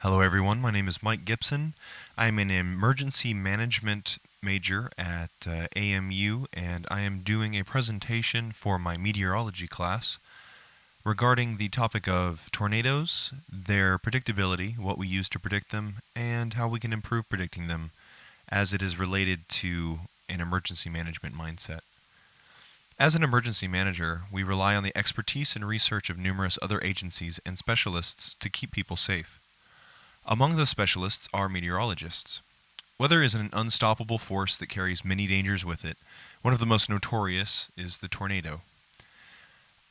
Hello everyone, my name is Mike Gibson. I'm an emergency management major at AMU, and I am doing a presentation for my meteorology class regarding the topic of tornadoes, their predictability, what we use to predict them, and how we can improve predicting them as it is related to an emergency management mindset. As an emergency manager, we rely on the expertise and research of numerous other agencies and specialists to keep people safe. Among those specialists are meteorologists. Weather is an unstoppable force that carries many dangers with it. One of the most notorious is the tornado.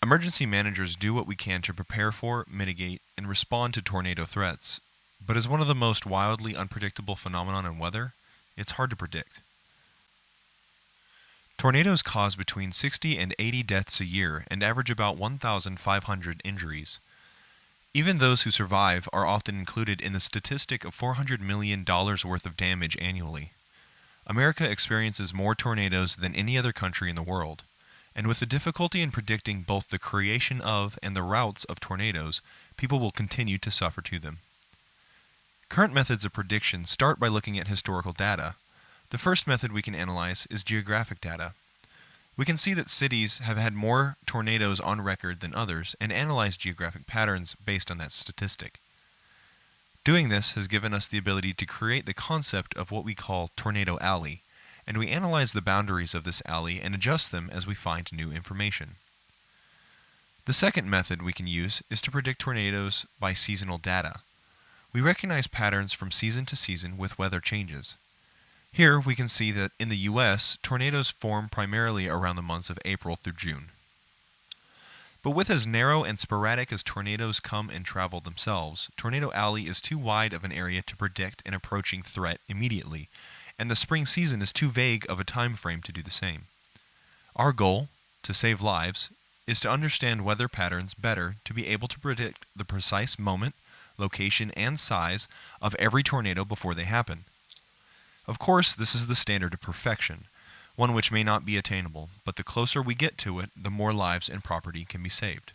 Emergency managers do what we can to prepare for, mitigate, and respond to tornado threats. But as one of the most wildly unpredictable phenomena in weather, it's hard to predict. Tornadoes cause between 60 and 80 deaths a year and average about 1,500 injuries. Even those who survive are often included in the statistic of $400 million worth of damage annually. America experiences more tornadoes than any other country in the world, and with the difficulty in predicting both the creation of and the routes of tornadoes, people will continue to suffer to them. Current methods of prediction start by looking at historical data. The first method we can analyze is geographic data. We can see that cities have had more tornadoes on record than others and analyze geographic patterns based on that statistic. Doing this has given us the ability to create the concept of what we call tornado alley, and we analyze the boundaries of this alley and adjust them as we find new information. The second method we can use is to predict tornadoes by seasonal data. We recognize patterns from season to season with weather changes. Here we can see that in the U.S., tornadoes form primarily around the months of April through June. But with as narrow and sporadic as tornadoes come and travel themselves, Tornado Alley is too wide of an area to predict an approaching threat immediately, and the spring season is too vague of a time frame to do the same. Our goal, to save lives, is to understand weather patterns better to be able to predict the precise moment, location, and size of every tornado before they happen. Of course, this is the standard of perfection, one which may not be attainable, but the closer we get to it, the more lives and property can be saved.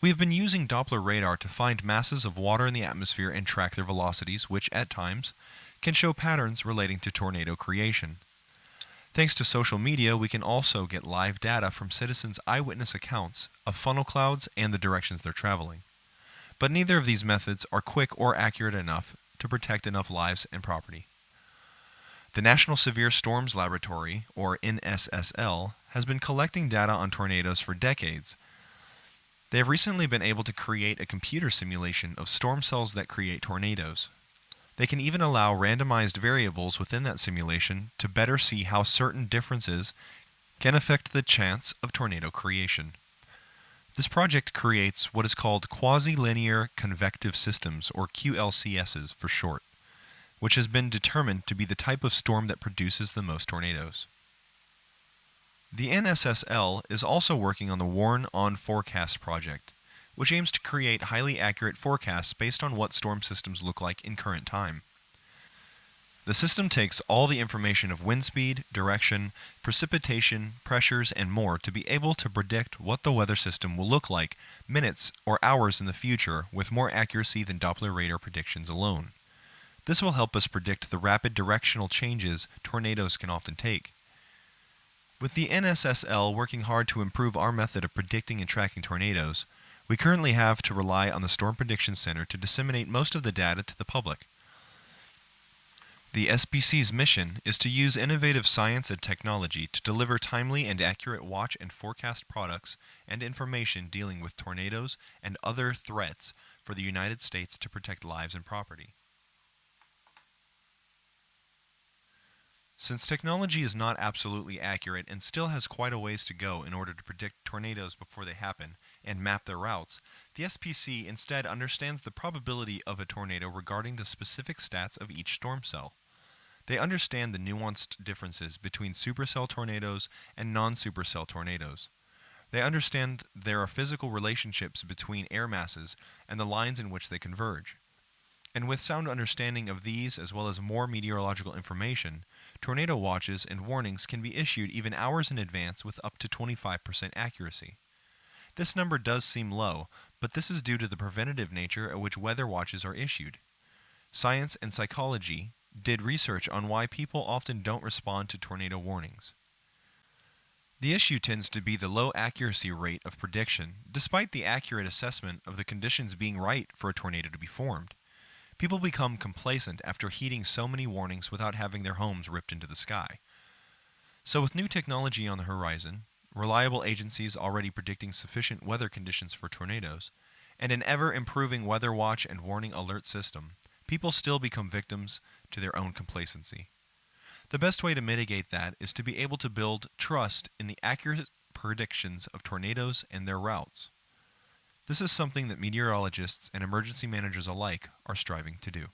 We have been using Doppler radar to find masses of water in the atmosphere and track their velocities, which, at times, can show patterns relating to tornado creation. Thanks to social media, we can also get live data from citizens' eyewitness accounts of funnel clouds and the directions they're traveling. But neither of these methods are quick or accurate enough to protect enough lives and property. The National Severe Storms Laboratory, or NSSL, has been collecting data on tornadoes for decades. They have recently been able to create a computer simulation of storm cells that create tornadoes. They can even allow randomized variables within that simulation to better see how certain differences can affect the chance of tornado creation. This project creates what is called quasi-linear convective systems, or QLCSs for short, which has been determined to be the type of storm that produces the most tornadoes. The NSSL is also working on the Warn-On Forecast project, which aims to create highly accurate forecasts based on what storm systems look like in current time. The system takes all the information of wind speed, direction, precipitation, pressures, and more to be able to predict what the weather system will look like minutes or hours in the future with more accuracy than Doppler radar predictions alone. This will help us predict the rapid directional changes tornadoes can often take. With the NSSL working hard to improve our method of predicting and tracking tornadoes, we currently have to rely on the Storm Prediction Center to disseminate most of the data to the public. The SPC's mission is to use innovative science and technology to deliver timely and accurate watch and forecast products and information dealing with tornadoes and other threats for the United States to protect lives and property. Since technology is not absolutely accurate and still has quite a ways to go in order to predict tornadoes before they happen and map their routes, the SPC instead understands the probability of a tornado regarding the specific stats of each storm cell. They understand the nuanced differences between supercell tornadoes and non-supercell tornadoes. They understand there are physical relationships between air masses and the lines in which they converge. And with sound understanding of these as well as more meteorological information, tornado watches and warnings can be issued even hours in advance with up to 25% accuracy. This number does seem low, but this is due to the preventative nature at which weather watches are issued. Science and psychology did research on why people often don't respond to tornado warnings. The issue tends to be the low accuracy rate of prediction, despite the accurate assessment of the conditions being right for a tornado to be formed. People become complacent after heeding so many warnings without having their homes ripped into the sky. So with new technology on the horizon, reliable agencies already predicting sufficient weather conditions for tornadoes, and an ever-improving weather watch and warning alert system, people still become victims to their own complacency. The best way to mitigate that is to be able to build trust in the accurate predictions of tornadoes and their routes. This is something that meteorologists and emergency managers alike are striving to do.